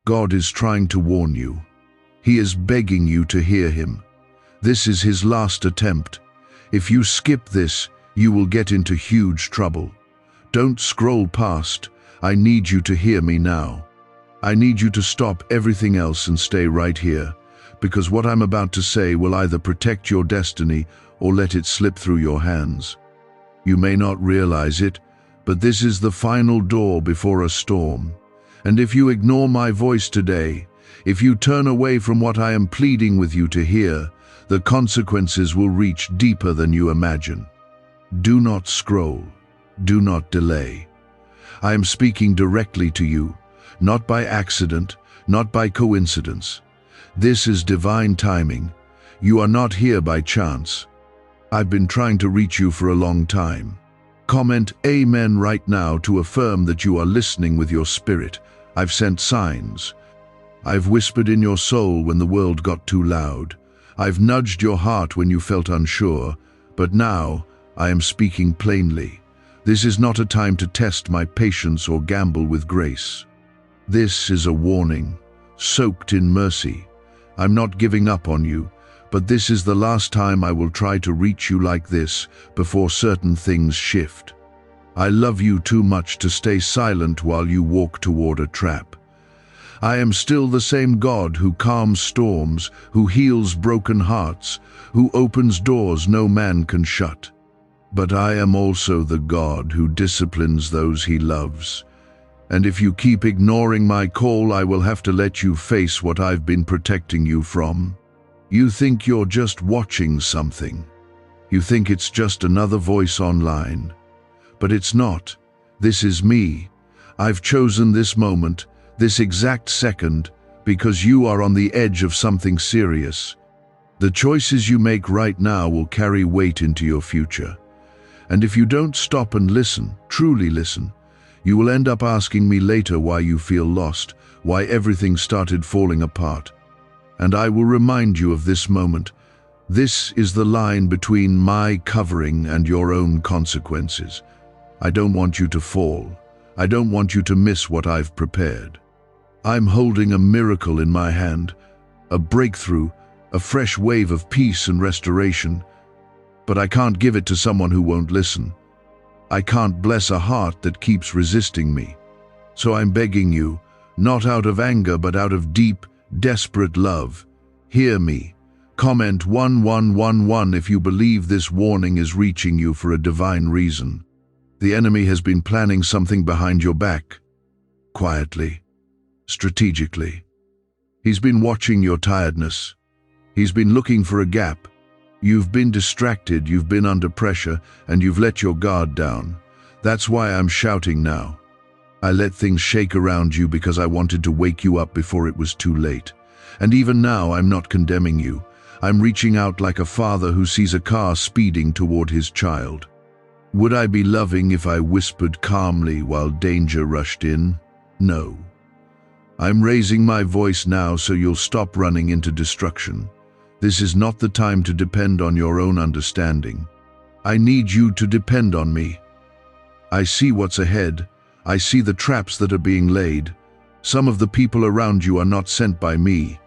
God is trying to warn you. He is begging you to hear him. This is his last attempt. If you skip this, you will get into huge trouble. Don't scroll past. I need you to hear me now. I need you to stop everything else and stay right here, because what I'm about to say will either protect your destiny or let it slip through your hands. You may not realize it, but this is the final door before a storm. And if you ignore my voice today, if you turn away from what I am pleading with you to hear, the consequences will reach deeper than you imagine. Do not scroll. Do not delay. I am speaking directly to you, not by accident, not by coincidence. This is divine timing. You are not here by chance. I've been trying to reach you for a long time. Comment Amen right now to affirm that you are listening with your spirit. I've sent signs. I've whispered in your soul when the world got too loud. I've nudged your heart when you felt unsure. But now, I am speaking plainly. This is not a time to test my patience or gamble with grace. This is a warning, soaked in mercy. I'm not giving up on you, but this is the last time I will try to reach you like this before certain things shift. I love you too much to stay silent while you walk toward a trap. I am still the same God who calms storms, who heals broken hearts, who opens doors no man can shut. But I am also the God who disciplines those he loves. And if you keep ignoring my call, I will have to let you face what I've been protecting you from. You think you're just watching something. You think it's just another voice online. But it's not. This is me. I've chosen this moment, this exact second, because you are on the edge of something serious. The choices you make right now will carry weight into your future. And if you don't stop and listen, truly listen, you will end up asking me later why you feel lost, why everything started falling apart. And I will remind you of this moment. This is the line between my covering and your own consequences. I don't want you to fall. I don't want you to miss what I've prepared. I'm holding a miracle in my hand, a breakthrough, a fresh wave of peace and restoration. But I can't give it to someone who won't listen. I can't bless a heart that keeps resisting me. So I'm begging you, not out of anger but out of deep, desperate love. Hear me. Comment 1111 if you believe this warning is reaching you for a divine reason. The enemy has been planning something behind your back. Quietly. Strategically. He's been watching your tiredness. He's been looking for a gap. You've been distracted, you've been under pressure, and you've let your guard down. That's why I'm shouting now. I let things shake around you because I wanted to wake you up before it was too late. And even now, I'm not condemning you. I'm reaching out like a father who sees a car speeding toward his child. Would I be loving if I whispered calmly while danger rushed in? No. I'm raising my voice now so you'll stop running into destruction. This is not the time to depend on your own understanding. I need you to depend on me. I see what's ahead. I see the traps that are being laid. Some of the people around you are not sent by me.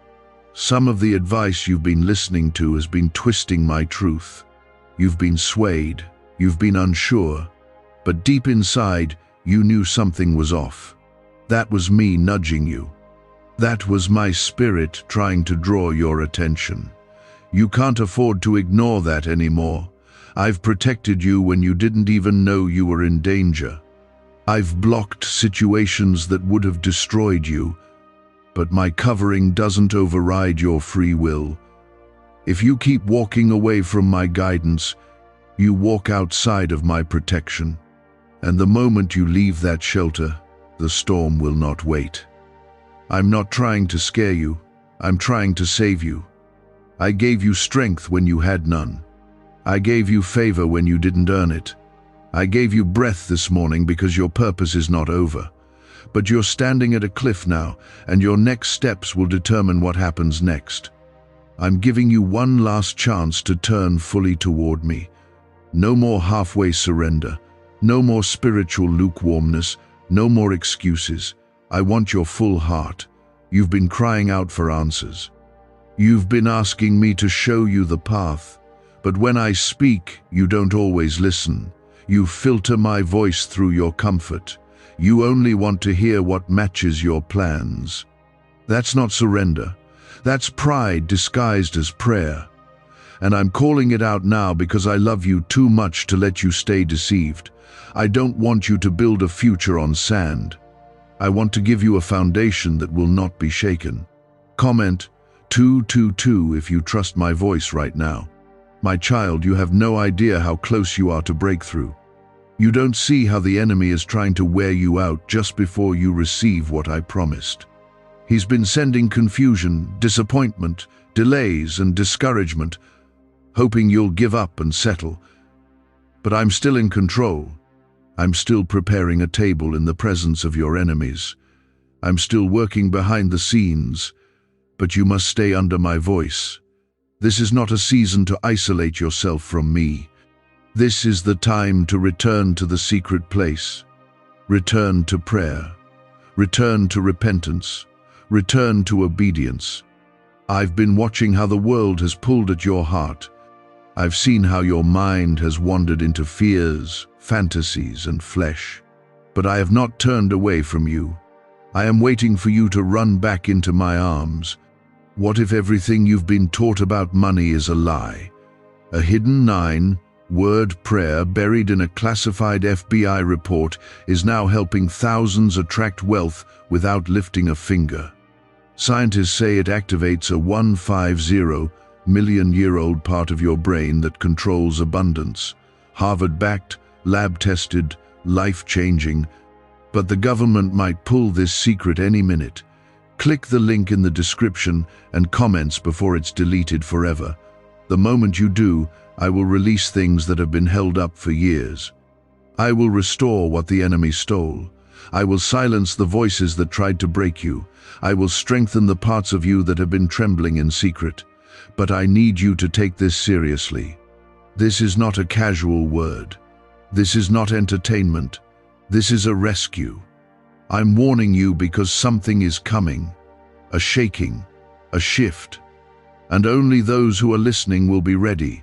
Some of the advice you've been listening to has been twisting my truth. You've been swayed. You've been unsure. But deep inside, you knew something was off. That was me nudging you. That was my spirit trying to draw your attention. You can't afford to ignore that anymore. I've protected you when you didn't even know you were in danger. I've blocked situations that would have destroyed you, but my covering doesn't override your free will. If you keep walking away from my guidance, you walk outside of my protection. And the moment you leave that shelter, the storm will not wait. I'm not trying to scare you. I'm trying to save you. I gave you strength when you had none. I gave you favor when you didn't earn it. I gave you breath this morning because your purpose is not over. But you're standing at a cliff now, and your next steps will determine what happens next. I'm giving you one last chance to turn fully toward me. No more halfway surrender. No more spiritual lukewarmness. No more excuses. I want your full heart. You've been crying out for answers. You've been asking me to show you the path. But when I speak, you don't always listen. You filter my voice through your comfort. You only want to hear what matches your plans. That's not surrender. That's pride disguised as prayer. And I'm calling it out now because I love you too much to let you stay deceived. I don't want you to build a future on sand. I want to give you a foundation that will not be shaken. Comment 222 if you trust my voice right now. My child, you have no idea how close you are to breakthrough. You don't see how the enemy is trying to wear you out just before you receive what I promised. He's been sending confusion, disappointment, delays, and discouragement, hoping you'll give up and settle. But I'm still in control. I'm still preparing a table in the presence of your enemies. I'm still working behind the scenes, but you must stay under my voice. This is not a season to isolate yourself from me. This is the time to return to the secret place. Return to prayer. Return to repentance. Return to obedience. I've been watching how the world has pulled at your heart. I've seen how your mind has wandered into fears, fantasies, and flesh. But I have not turned away from you. I am waiting for you to run back into my arms. What if everything you've been taught about money is a lie? A hidden 9-word prayer buried in a classified FBI report is now helping thousands attract wealth without lifting a finger. Scientists say it activates a 150-million-year-old part of your brain that controls abundance. Harvard-backed, lab-tested, life-changing. But the government might pull this secret any minute. Click the link in the description and comments before it's deleted forever. The moment you do, I will release things that have been held up for years. I will restore what the enemy stole. I will silence the voices that tried to break you. I will strengthen the parts of you that have been trembling in secret. But I need you to take this seriously. This is not a casual word. This is not entertainment. This is a rescue. I'm warning you because something is coming. A shaking, a shift. And only those who are listening will be ready.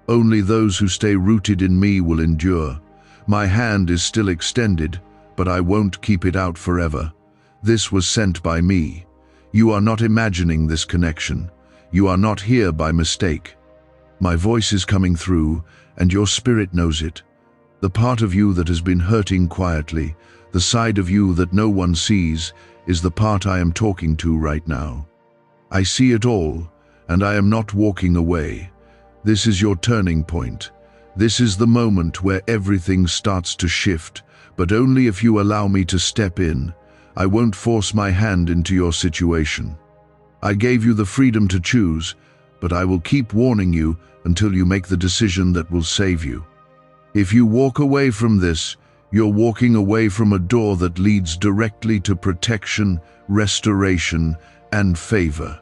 Only those who stay rooted in me will endure. My hand is still extended, but I won't keep it out forever. This was sent by me. You are not imagining this connection. You are not here by mistake. My voice is coming through, and your spirit knows it. The part of you that has been hurting quietly, the side of you that no one sees, is the part I am talking to right now. I see it all, and I am not walking away. This is your turning point. This is the moment where everything starts to shift, but only if you allow me to step in. I won't force my hand into your situation. I gave you the freedom to choose, but I will keep warning you until you make the decision that will save you. If you walk away from this, you're walking away from a door that leads directly to protection, restoration, and favor.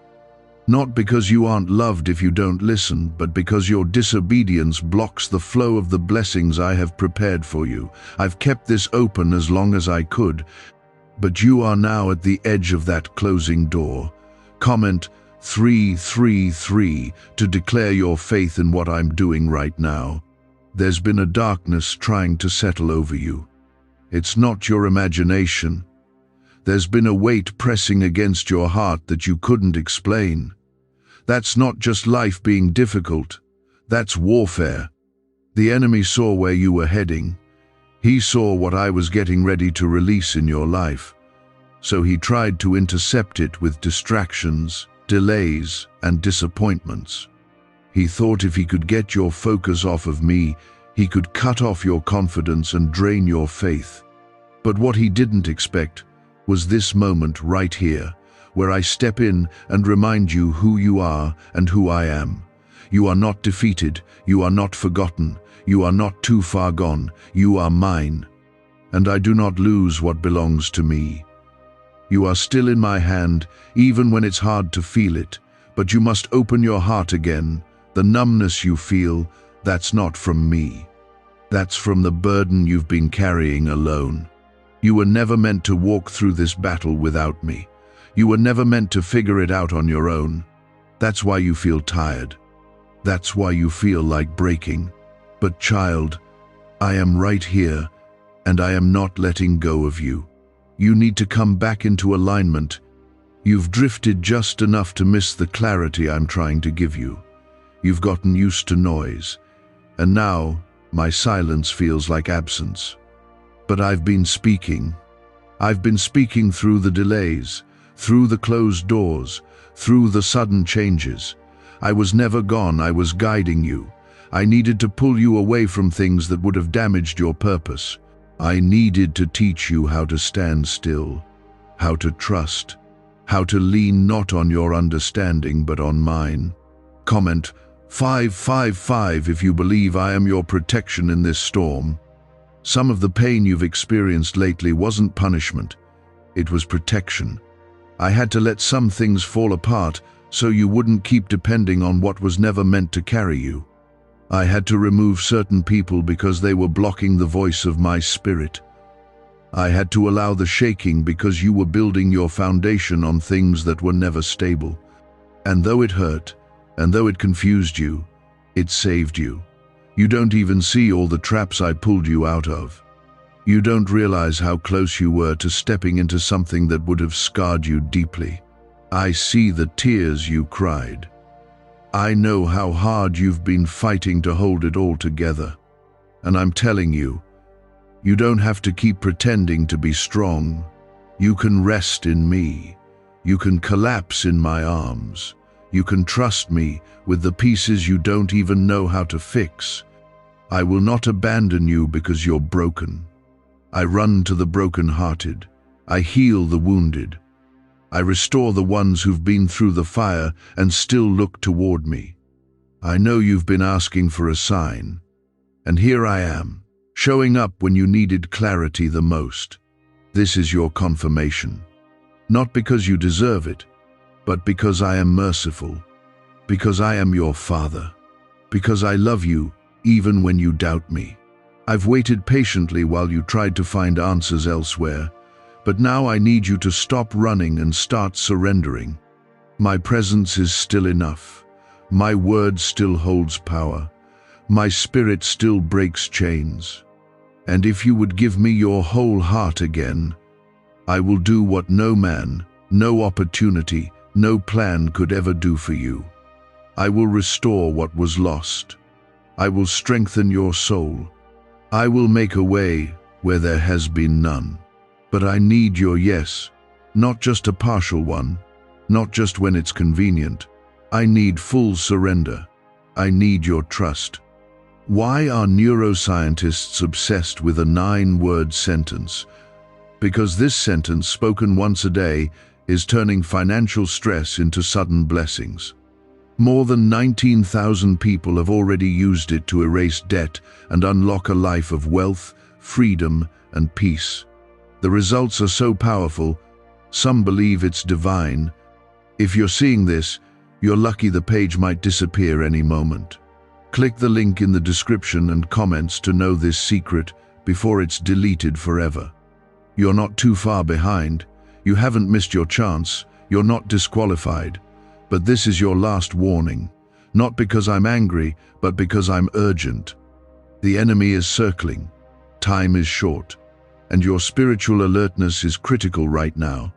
Not because you aren't loved if you don't listen, but because your disobedience blocks the flow of the blessings I have prepared for you. I've kept this open as long as I could, but you are now at the edge of that closing door. Comment 333 to declare your faith in what I'm doing right now. There's been a darkness trying to settle over you. It's not your imagination. There's been a weight pressing against your heart that you couldn't explain. That's not just life being difficult. That's warfare. The enemy saw where you were heading. He saw what I was getting ready to release in your life. So he tried to intercept it with distractions, delays, and disappointments. He thought if he could get your focus off of me, he could cut off your confidence and drain your faith. But what he didn't expect was this moment right here, where I step in and remind you who you are and who I am. You are not defeated, you are not forgotten, you are not too far gone, you are mine. And I do not lose what belongs to me. You are still in my hand, even when it's hard to feel it, but you must open your heart again. The numbness you feel, that's not from me. That's from the burden you've been carrying alone. You were never meant to walk through this battle without me. You were never meant to figure it out on your own. That's why you feel tired. That's why you feel like breaking. But child, I am right here, and I am not letting go of you. You need to come back into alignment. You've drifted just enough to miss the clarity I'm trying to give you. You've gotten used to noise, and now my silence feels like absence. But I've been speaking. I've been speaking through the delays, through the closed doors, through the sudden changes. I was never gone, I was guiding you. I needed to pull you away from things that would have damaged your purpose. I needed to teach you how to stand still, how to trust, how to lean not on your understanding but on mine. Comment 555 if you believe I am your protection in this storm. Some of the pain you've experienced lately wasn't punishment, it was protection. I had to let some things fall apart so you wouldn't keep depending on what was never meant to carry you. I had to remove certain people because they were blocking the voice of my spirit. I had to allow the shaking because you were building your foundation on things that were never stable. And though it hurt, and though it confused you, it saved you. You don't even see all the traps I pulled you out of. You don't realize how close you were to stepping into something that would have scarred you deeply. I see the tears you cried. I know how hard you've been fighting to hold it all together. And I'm telling you, you don't have to keep pretending to be strong. You can rest in me. You can collapse in my arms. You can trust me with the pieces you don't even know how to fix. I will not abandon you because you're broken. I run to the broken-hearted. I heal the wounded. I restore the ones who've been through the fire and still look toward me. I know you've been asking for a sign, and here I am, showing up when you needed clarity the most. This is your confirmation. Not because you deserve it, but because I am merciful, because I am your Father, because I love you even when you doubt me. I've waited patiently while you tried to find answers elsewhere, but now I need you to stop running and start surrendering. My presence is still enough. My word still holds power. My spirit still breaks chains. And if you would give me your whole heart again, I will do what no man, no opportunity, no plan could ever do for you. I will restore what was lost. I will strengthen your soul. I will make a way where there has been none. But I need your yes, not just a partial one, not just when it's convenient. I need full surrender. I need your trust. Why are neuroscientists obsessed with a 9-word sentence? Because this sentence, spoken once a day, is turning financial stress into sudden blessings. More than 19,000 people have already used it to erase debt and unlock a life of wealth, freedom, and peace. The results are so powerful, some believe it's divine. If you're seeing this, you're lucky the page might disappear any moment. Click the link in the description and comments to know this secret before it's deleted forever. You're not too far behind. You haven't missed your chance. You're not disqualified. But this is your last warning, not because I'm angry, but because I'm urgent. The enemy is circling, time is short, and your spiritual alertness is critical right now.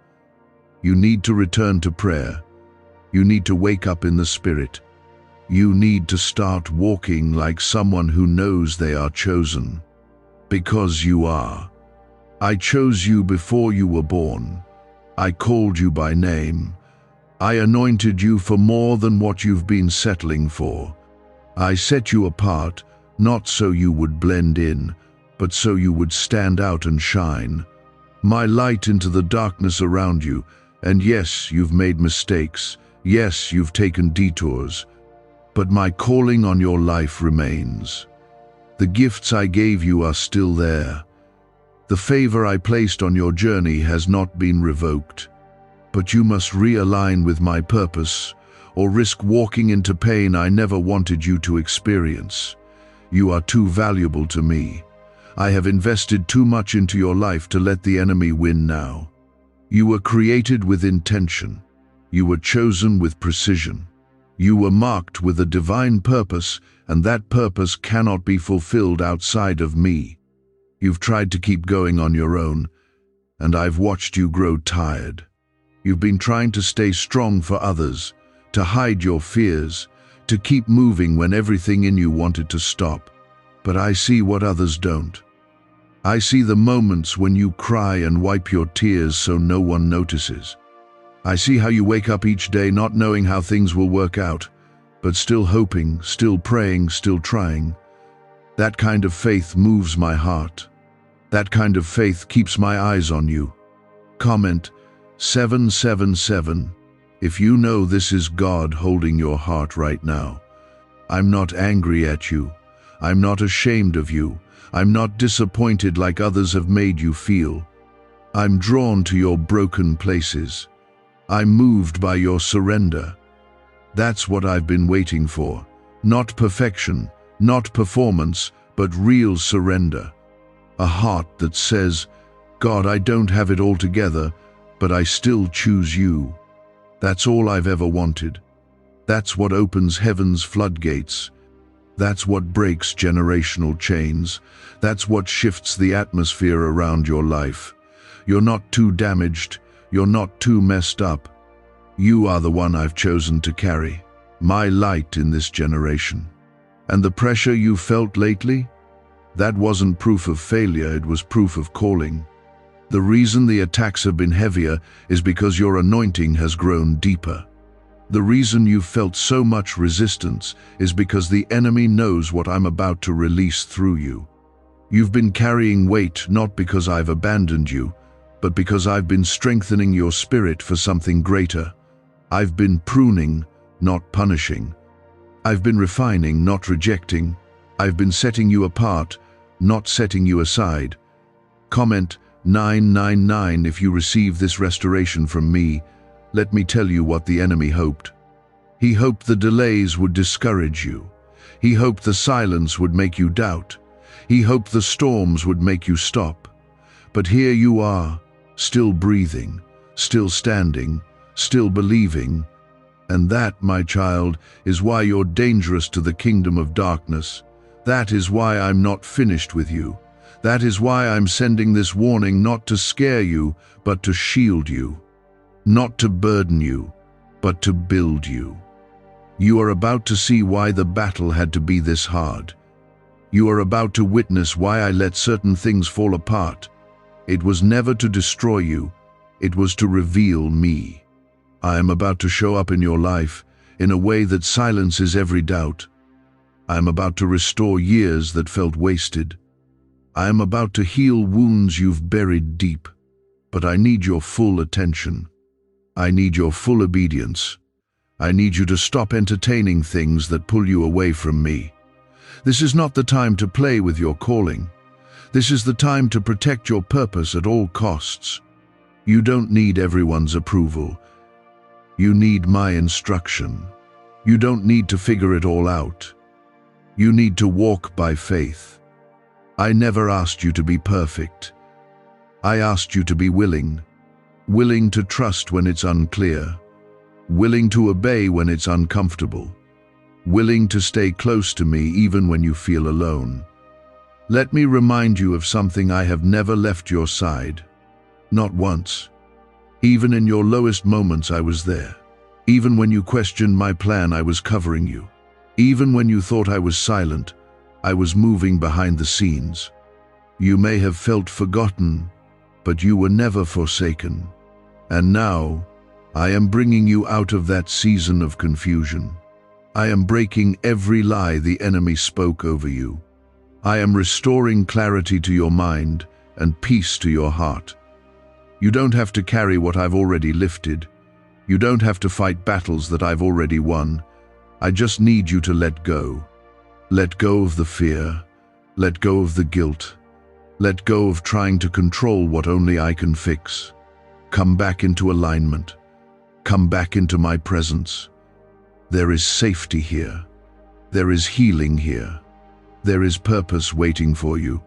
You need to return to prayer. You need to wake up in the spirit. You need to start walking like someone who knows they are chosen. Because you are. I chose you before you were born. I called you by name. I anointed you for more than what you've been settling for. I set you apart, not so you would blend in, but so you would stand out and shine. My light into the darkness around you, and yes, you've made mistakes. Yes, you've taken detours. But my calling on your life remains. The gifts I gave you are still there. The favor I placed on your journey has not been revoked. But you must realign with my purpose, or risk walking into pain I never wanted you to experience. You are too valuable to me. I have invested too much into your life to let the enemy win now. You were created with intention. You were chosen with precision. You were marked with a divine purpose, and that purpose cannot be fulfilled outside of me. You've tried to keep going on your own, and I've watched you grow tired. You've been trying to stay strong for others, to hide your fears, to keep moving when everything in you wanted to stop. But I see what others don't. I see the moments when you cry and wipe your tears so no one notices. I see how you wake up each day not knowing how things will work out, but still hoping, still praying, still trying. That kind of faith moves my heart. That kind of faith keeps my eyes on you. Comment 777 if you know this is God holding your heart right now. I'm not angry at you. I'm not ashamed of you. I'm not disappointed like others have made you feel. I'm drawn to your broken places. I'm moved by your surrender. That's what I've been waiting for. Not perfection, not performance, but real surrender. A heart that says, God, I don't have it all together, but I still choose you. That's all I've ever wanted. That's what opens heaven's floodgates. That's what breaks generational chains. That's what shifts the atmosphere around your life. You're not too damaged. You're not too messed up. You are the one I've chosen to carry, my light in this generation. And the pressure you felt lately? That wasn't proof of failure, it was proof of calling. The reason the attacks have been heavier is because your anointing has grown deeper. The reason you've felt so much resistance is because the enemy knows what I'm about to release through you. You've been carrying weight not because I've abandoned you, but because I've been strengthening your spirit for something greater. I've been pruning, not punishing. I've been refining, not rejecting. I've been setting you apart, not setting you aside. Comment 999 if you receive this restoration from me. Let me tell you what the enemy hoped. He hoped the delays would discourage you. He hoped the silence would make you doubt. He hoped the storms would make you stop. But here you are, still breathing, still standing, still believing. And that, my child, is why you're dangerous to the kingdom of darkness. That is why I'm not finished with you. That is why I'm sending this warning not to scare you, but to shield you. Not to burden you, but to build you. You are about to see why the battle had to be this hard. You are about to witness why I let certain things fall apart. It was never to destroy you, it was to reveal me. I am about to show up in your life in a way that silences every doubt. I am about to restore years that felt wasted. I am about to heal wounds you've buried deep. But I need your full attention. I need your full obedience. I need you to stop entertaining things that pull you away from me. This is not the time to play with your calling. This is the time to protect your purpose at all costs. You don't need everyone's approval. You need my instruction. You don't need to figure it all out. You need to walk by faith. I never asked you to be perfect. I asked you to be willing. Willing to trust when it's unclear. Willing to obey when it's uncomfortable. Willing to stay close to me even when you feel alone. Let me remind you of something: I have never left your side. Not once. Even in your lowest moments I was there. Even when you questioned my plan, I was covering you. Even when you thought I was silent, I was moving behind the scenes. You may have felt forgotten, but you were never forsaken. And now, I am bringing you out of that season of confusion. I am breaking every lie the enemy spoke over you. I am restoring clarity to your mind and peace to your heart. You don't have to carry what I've already lifted. You don't have to fight battles that I've already won. I just need you to let go. Let go of the fear. Let go of the guilt. Let go of trying to control what only I can fix. Come back into alignment. Come back into my presence. There is safety here. There is healing here. There is purpose waiting for you.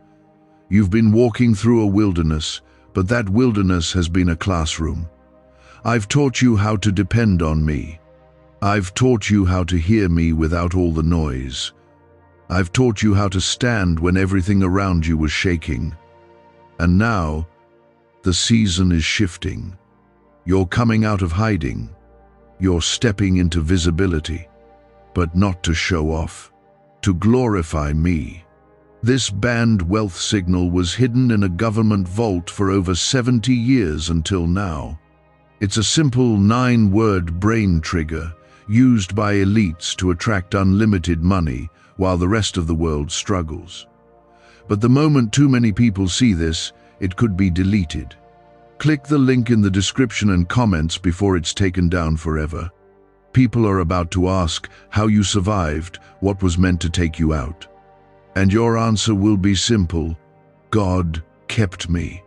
You've been walking through a wilderness, but that wilderness has been a classroom. I've taught you how to depend on me. I've taught you how to hear me without all the noise. I've taught you how to stand when everything around you was shaking. And now, the season is shifting. You're coming out of hiding. You're stepping into visibility, but not to show off, to glorify me. This banned wealth signal was hidden in a government vault for over 70 years until now. It's a simple 9-word brain trigger used by elites to attract unlimited money while the rest of the world struggles. But the moment too many people see this, it could be deleted. Click the link in the description and comments before it's taken down forever. People are about to ask how you survived what was meant to take you out. And your answer will be simple: God kept me.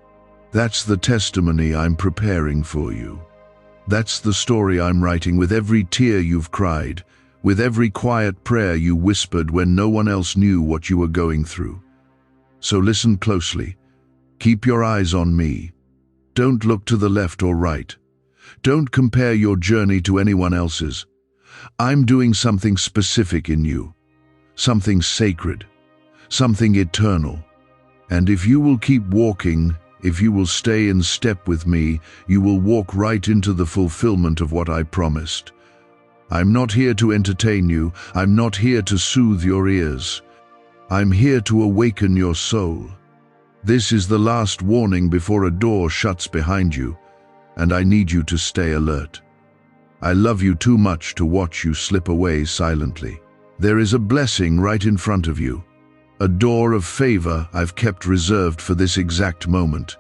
That's the testimony I'm preparing for you. That's the story I'm writing with every tear you've cried, with every quiet prayer you whispered when no one else knew what you were going through. So listen closely. Keep your eyes on me. Don't look to the left or right. Don't compare your journey to anyone else's. I'm doing something specific in you, something sacred, something eternal. And if you will keep walking, if you will stay in step with me, you will walk right into the fulfillment of what I promised. I'm not here to entertain you. I'm not here to soothe your ears. I'm here to awaken your soul. This is the last warning before a door shuts behind you, and I need you to stay alert. I love you too much to watch you slip away silently. There is a blessing right in front of you, a door of favor I've kept reserved for this exact moment.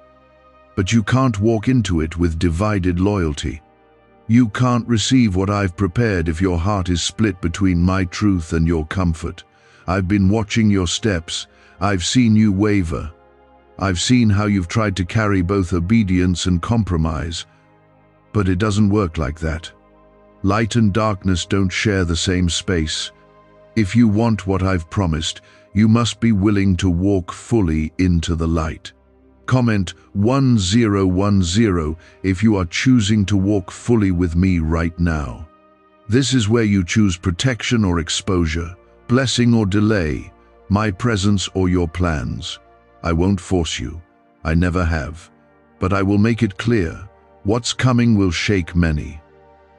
But you can't walk into it with divided loyalty. You can't receive what I've prepared if your heart is split between my truth and your comfort. I've been watching your steps. I've seen you waver. I've seen how you've tried to carry both obedience and compromise. But it doesn't work like that. Light and darkness don't share the same space. If you want what I've promised, you must be willing to walk fully into the light. Comment 1010 if you are choosing to walk fully with me right now. This is where you choose protection or exposure, blessing or delay, my presence or your plans. I won't force you. I never have. But I will make it clear, what's coming will shake many.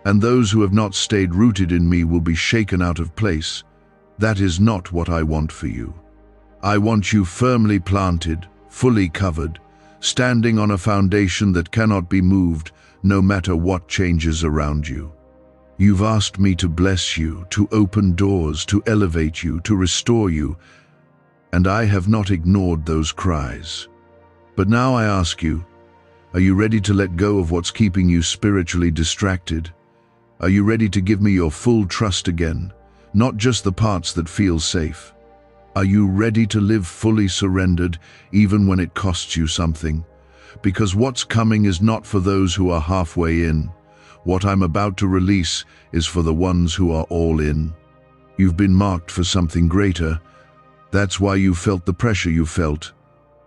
And those who have not stayed rooted in me will be shaken out of place. That is not what I want for you. I want you firmly planted, fully covered, standing on a foundation that cannot be moved no matter what changes around you. You've asked me to bless you, to open doors, to elevate you, to restore you, and I have not ignored those cries. But now I ask you, are you ready to let go of what's keeping you spiritually distracted? Are you ready to give me your full trust again, not just the parts that feel safe? Are you ready to live fully surrendered, even when it costs you something? Because what's coming is not for those who are halfway in. What I'm about to release is for the ones who are all in. You've been marked for something greater. That's why you felt the pressure you felt.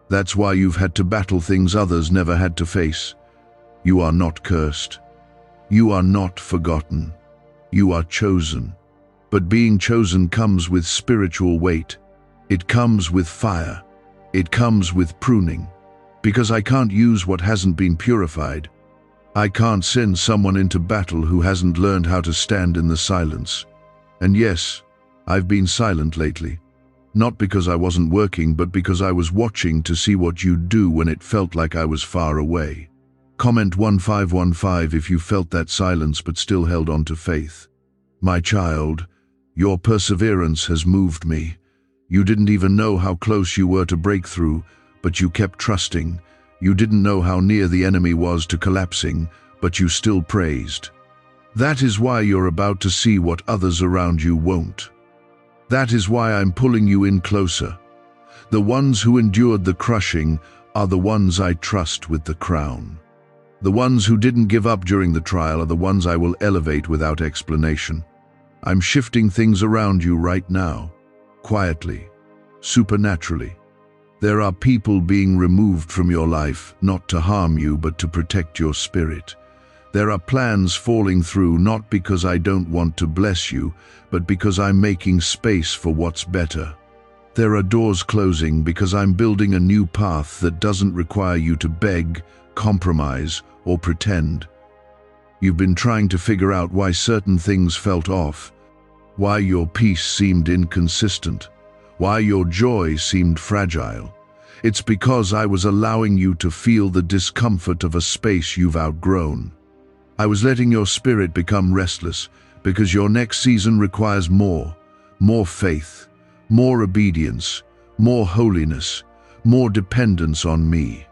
That's why you've had to battle things others never had to face. You are not cursed. You are not forgotten. You are chosen. But being chosen comes with spiritual weight. It comes with fire. It comes with pruning. Because I can't use what hasn't been purified. I can't send someone into battle who hasn't learned how to stand in the silence. And yes, I've been silent lately. Not because I wasn't working, but because I was watching to see what you'd do when it felt like I was far away. Comment 1515 if you felt that silence but still held on to faith. My child, your perseverance has moved me. You didn't even know how close you were to breakthrough, but you kept trusting. You didn't know how near the enemy was to collapsing, but you still praised. That is why you're about to see what others around you won't. That is why I'm pulling you in closer. The ones who endured the crushing are the ones I trust with the crown. The ones who didn't give up during the trial are the ones I will elevate without explanation. I'm shifting things around you right now, quietly, supernaturally. There are people being removed from your life, not to harm you, but to protect your spirit. There are plans falling through, not because I don't want to bless you, but because I'm making space for what's better. There are doors closing because I'm building a new path that doesn't require you to beg, compromise, or pretend. You've been trying to figure out why certain things felt off, why your peace seemed inconsistent, why your joy seemed fragile. It's because I was allowing you to feel the discomfort of a space you've outgrown. I was letting your spirit become restless because your next season requires more faith, more obedience, more holiness, more dependence on me.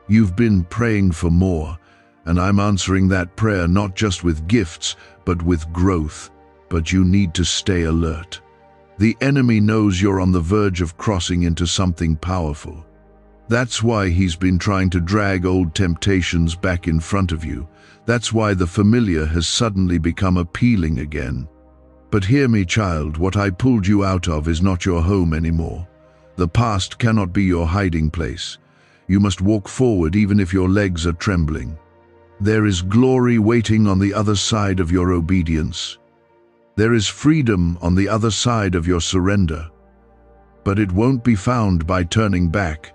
You've been praying for more, and I'm answering that prayer not just with gifts, but with growth. But you need to stay alert. The enemy knows you're on the verge of crossing into something powerful. That's why he's been trying to drag old temptations back in front of you. That's why the familiar has suddenly become appealing again. But hear me, child, what I pulled you out of is not your home anymore. The past cannot be your hiding place. You must walk forward even if your legs are trembling. There is glory waiting on the other side of your obedience. There is freedom on the other side of your surrender. But it won't be found by turning back.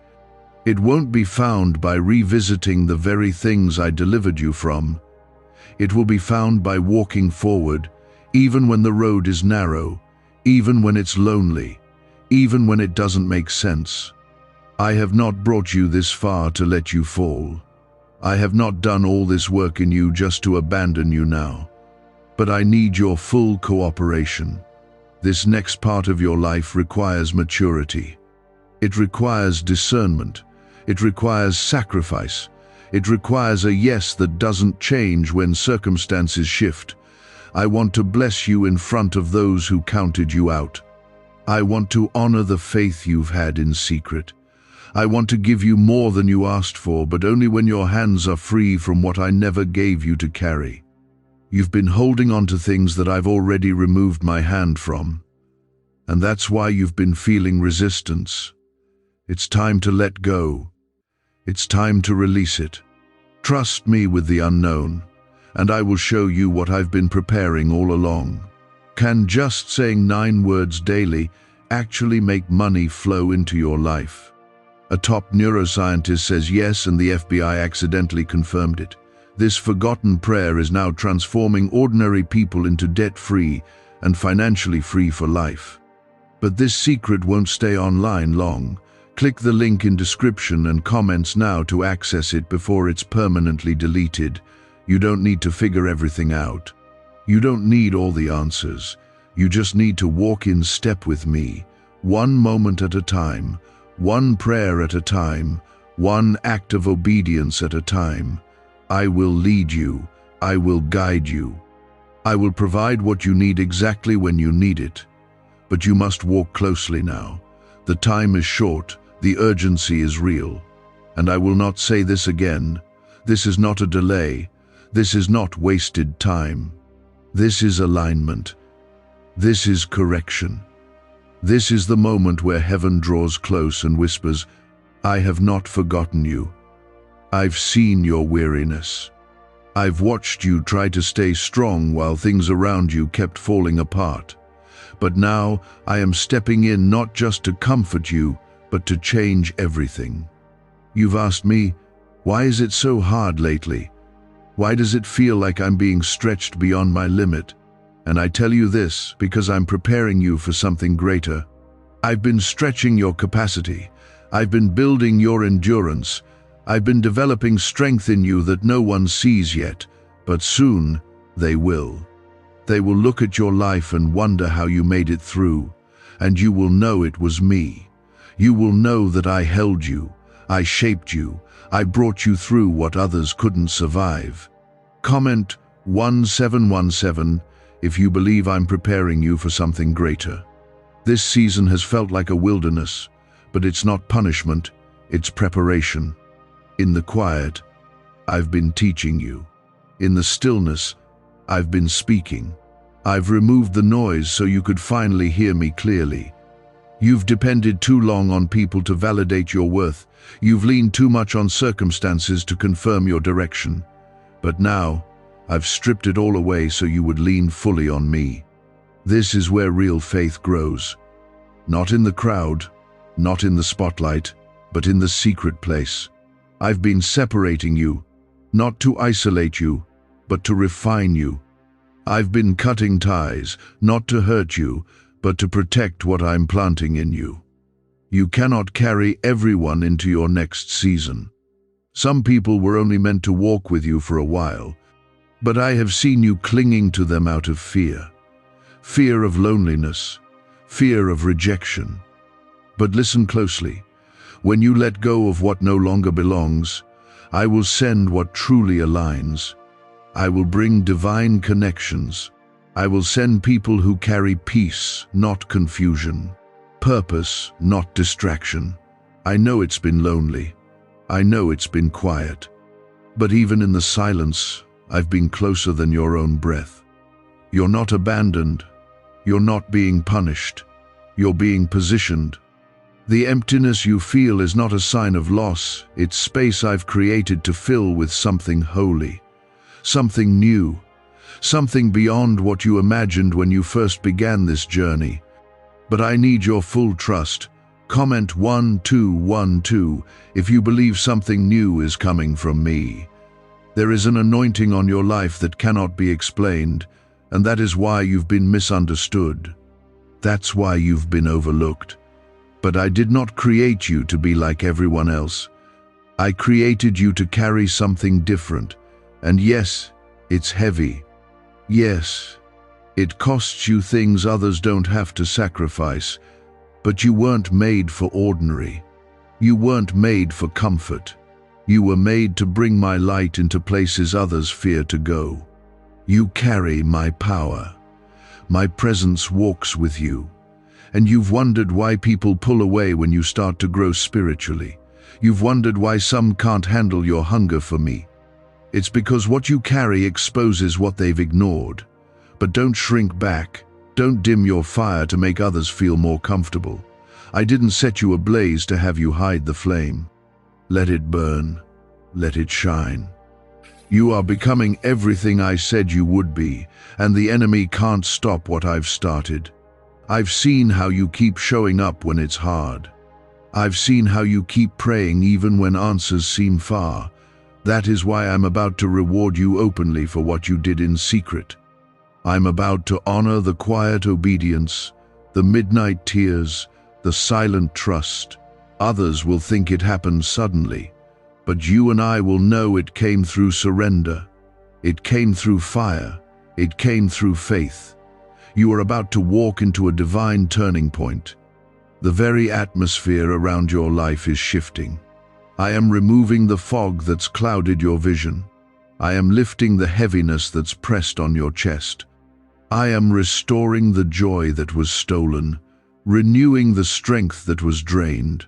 It won't be found by revisiting the very things I delivered you from. It will be found by walking forward, even when the road is narrow, even when it's lonely, even when it doesn't make sense. I have not brought you this far to let you fall. I have not done all this work in you just to abandon you now. But I need your full cooperation. This next part of your life requires maturity. It requires discernment. It requires sacrifice. It requires a yes that doesn't change when circumstances shift. I want to bless you in front of those who counted you out. I want to honor the faith you've had in secret. I want to give you more than you asked for, but only when your hands are free from what I never gave you to carry. You've been holding on to things that I've already removed my hand from, and that's why you've been feeling resistance. It's time to let go. It's time to release it. Trust me with the unknown, and I will show you what I've been preparing all along. Can just saying 9 words daily actually make money flow into your life? A top neuroscientist says yes, and the FBI accidentally confirmed it. This forgotten prayer is now transforming ordinary people into debt-free and financially free for life. But this secret won't stay online long. Click the link in description and comments now to access it before it's permanently deleted. You don't need to figure everything out. You don't need all the answers. You just need to walk in step with me, one moment at a time, one prayer at a time, one act of obedience at a time. I will lead you. I will guide you. I will provide what you need exactly when you need it. But you must walk closely now. The time is short. The urgency is real. And I will not say this again. This is not a delay. This is not wasted time. This is alignment. This is correction. This is the moment where heaven draws close and whispers, I have not forgotten you. I've seen your weariness. I've watched you try to stay strong while things around you kept falling apart. But now I am stepping in not just to comfort you, but to change everything. You've asked me, why is it so hard lately? Why does it feel like I'm being stretched beyond my limit? And I tell you this because I'm preparing you for something greater. I've been stretching your capacity. I've been building your endurance. I've been developing strength in you that no one sees yet, but soon they will. They will look at your life and wonder how you made it through, and you will know it was me. You will know that I held you, I shaped you, I brought you through what others couldn't survive. Comment 1717 if you believe I'm preparing you for something greater. This season has felt like a wilderness, but it's not punishment, it's preparation. In the quiet, I've been teaching you. In the stillness, I've been speaking. I've removed the noise so you could finally hear me clearly. You've depended too long on people to validate your worth. You've leaned too much on circumstances to confirm your direction. But now, I've stripped it all away so you would lean fully on me. This is where real faith grows. Not in the crowd, not in the spotlight, but in the secret place. I've been separating you, not to isolate you, but to refine you. I've been cutting ties, not to hurt you, but to protect what I'm planting in you. You cannot carry everyone into your next season. Some people were only meant to walk with you for a while, but I have seen you clinging to them out of fear. Fear of loneliness, fear of rejection. But listen closely. When you let go of what no longer belongs, I will send what truly aligns. I will bring divine connections. I will send people who carry peace, not confusion. Purpose, not distraction. I know it's been lonely. I know it's been quiet. But even in the silence, I've been closer than your own breath. You're not abandoned. You're not being punished. You're being positioned. The emptiness you feel is not a sign of loss. It's space I've created to fill with something holy, something new, something beyond what you imagined when you first began this journey. But I need your full trust. Comment 1212 if you believe something new is coming from me. There is an anointing on your life that cannot be explained, and that is why you've been misunderstood. That's why you've been overlooked. But I did not create you to be like everyone else. I created you to carry something different. And yes, it's heavy. Yes, it costs you things others don't have to sacrifice. But you weren't made for ordinary. You weren't made for comfort. You were made to bring my light into places others fear to go. You carry my power. My presence walks with you. And you've wondered why people pull away when you start to grow spiritually. You've wondered why some can't handle your hunger for me. It's because what you carry exposes what they've ignored. But don't shrink back. Don't dim your fire to make others feel more comfortable. I didn't set you ablaze to have you hide the flame. Let it burn. Let it shine. You are becoming everything I said you would be, and the enemy can't stop what I've started. I've seen how you keep showing up when it's hard. I've seen how you keep praying even when answers seem far. That is why I'm about to reward you openly for what you did in secret. I'm about to honor the quiet obedience, the midnight tears, the silent trust. Others will think it happened suddenly, but you and I will know it came through surrender. It came through fire. It came through faith. You are about to walk into a divine turning point. The very atmosphere around your life is shifting. I am removing the fog that's clouded your vision. I am lifting the heaviness that's pressed on your chest. I am restoring the joy that was stolen, renewing the strength that was drained.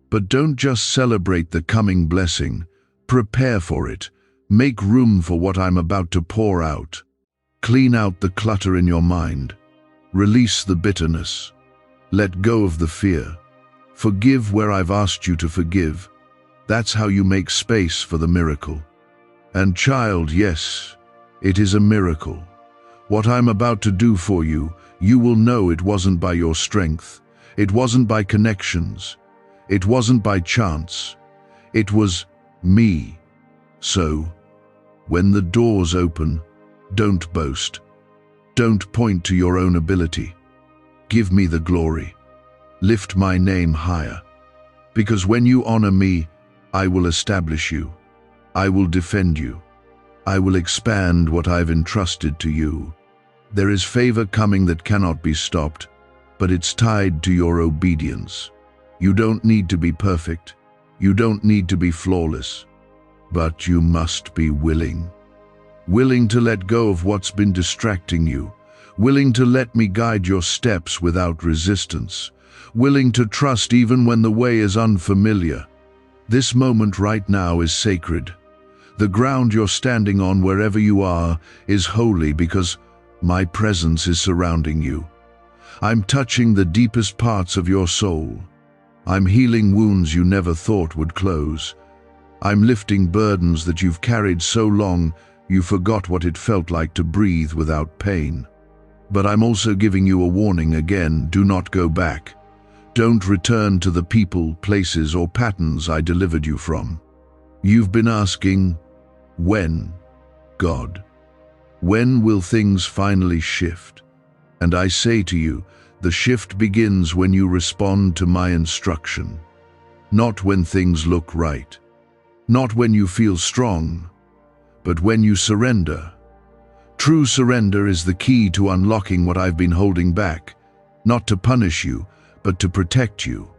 But don't just celebrate the coming blessing. Prepare for it. Make room for what I'm about to pour out. Clean out the clutter in your mind. Release the bitterness. Let go of the fear. Forgive where I've asked you to forgive. That's how you make space for the miracle. And child, yes, it is a miracle. What I'm about to do for you, you will know it wasn't by your strength. It wasn't by connections. It wasn't by chance. It was me. So, when the doors open, don't boast. Don't point to your own ability. Give me the glory. Lift my name higher. Because when you honor me, I will establish you. I will defend you. I will expand what I've entrusted to you. There is favor coming that cannot be stopped, but it's tied to your obedience. You don't need to be perfect. You don't need to be flawless. But you must be willing. Willing to let go of what's been distracting you. Willing to let me guide your steps without resistance. Willing to trust even when the way is unfamiliar. This moment right now is sacred. The ground you're standing on wherever you are is holy because my presence is surrounding you. I'm touching the deepest parts of your soul. I'm healing wounds you never thought would close. I'm lifting burdens that you've carried so long you forgot what it felt like to breathe without pain. But I'm also giving you a warning again: do not go back. Don't return to the people, places, or patterns I delivered you from. You've been asking, when, God? When will things finally shift? And I say to you, the shift begins when you respond to my instruction. Not when things look right. Not when you feel strong, but when you surrender. True surrender is the key to unlocking what I've been holding back, not to punish you, but to protect you.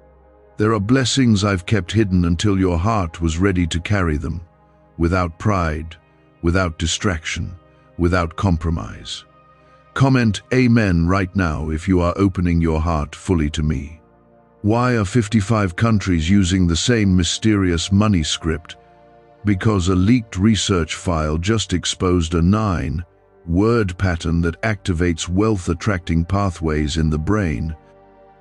There are blessings I've kept hidden until your heart was ready to carry them, without pride, without distraction, without compromise. Comment Amen right now if you are opening your heart fully to me. Why are 55 countries using the same mysterious money script? Because a leaked research file just exposed a 9-word pattern that activates wealth-attracting pathways in the brain.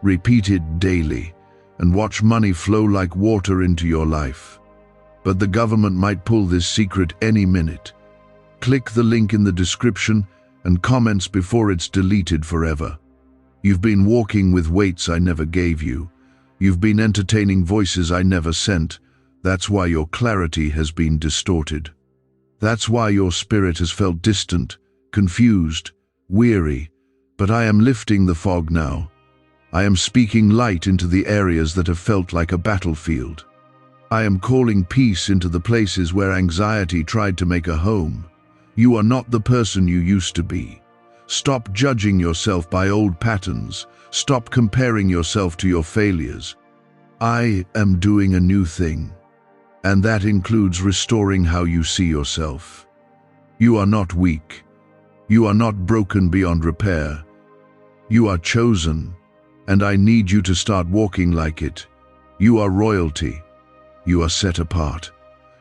Repeat it daily, and watch money flow like water into your life. But the government might pull this secret any minute. Click the link in the description and comments before it's deleted forever. You've been walking with weights I never gave you. You've been entertaining voices I never sent. That's why your clarity has been distorted. That's why your spirit has felt distant, confused, weary. But I am lifting the fog now. I am speaking light into the areas that have felt like a battlefield. I am calling peace into the places where anxiety tried to make a home. You are not the person you used to be. Stop judging yourself by old patterns. Stop comparing yourself to your failures. I am doing a new thing, and that includes restoring how you see yourself. You are not weak. You are not broken beyond repair. You are chosen, and I need you to start walking like it. You are royalty. You are set apart.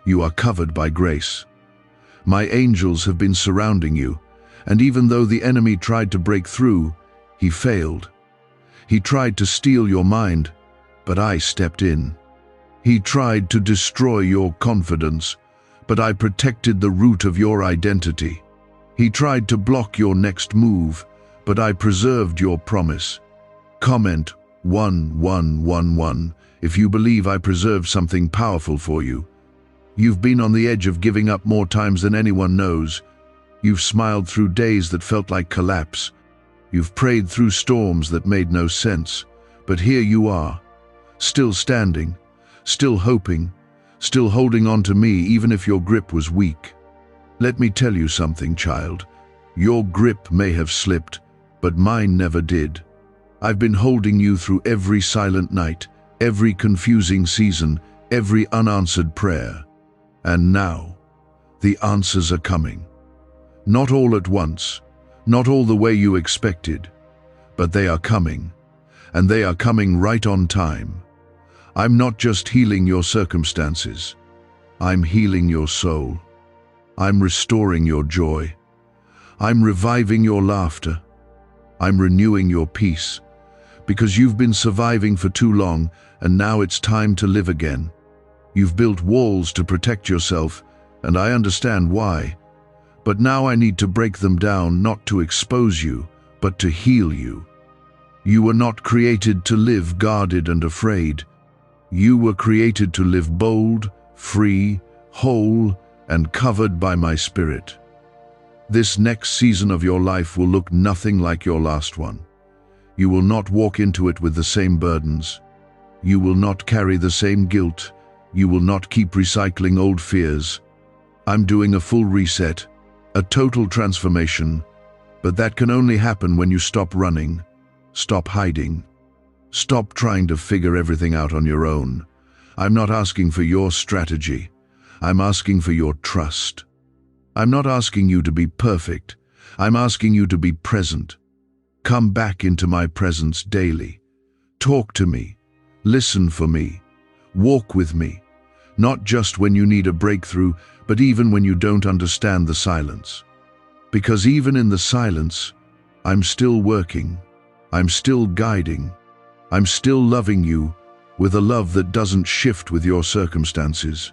You are covered by grace. My angels have been surrounding you, and even though the enemy tried to break through, he failed. He tried to steal your mind, but I stepped in. He tried to destroy your confidence, but I protected the root of your identity. He tried to block your next move, but I preserved your promise. Comment 1111 if you believe I preserved something powerful for you. You've been on the edge of giving up more times than anyone knows. You've smiled through days that felt like collapse. You've prayed through storms that made no sense. But here you are, still standing, still hoping, still holding on to me even if your grip was weak. Let me tell you something, child. Your grip may have slipped, but mine never did. I've been holding you through every silent night, every confusing season, every unanswered prayer. And now, the answers are coming. Not all at once, not all the way you expected, but they are coming, and they are coming right on time. I'm not just healing your circumstances. I'm healing your soul. I'm restoring your joy. I'm reviving your laughter. I'm renewing your peace. Because you've been surviving for too long, and now it's time to live again. You've built walls to protect yourself, and I understand why. But now I need to break them down, not to expose you, but to heal you. You were not created to live guarded and afraid. You were created to live bold, free, whole, and covered by my spirit. This next season of your life will look nothing like your last one. You will not walk into it with the same burdens. You will not carry the same guilt. You will not keep recycling old fears. I'm doing a full reset, a total transformation, but that can only happen when you stop running, stop hiding, stop trying to figure everything out on your own. I'm not asking for your strategy. I'm asking for your trust. I'm not asking you to be perfect. I'm asking you to be present. Come back into my presence daily. Talk to me. Listen for me. Walk with me. Not just when you need a breakthrough, but even when you don't understand the silence. Because even in the silence, I'm still working. I'm still guiding. I'm still loving you with a love that doesn't shift with your circumstances.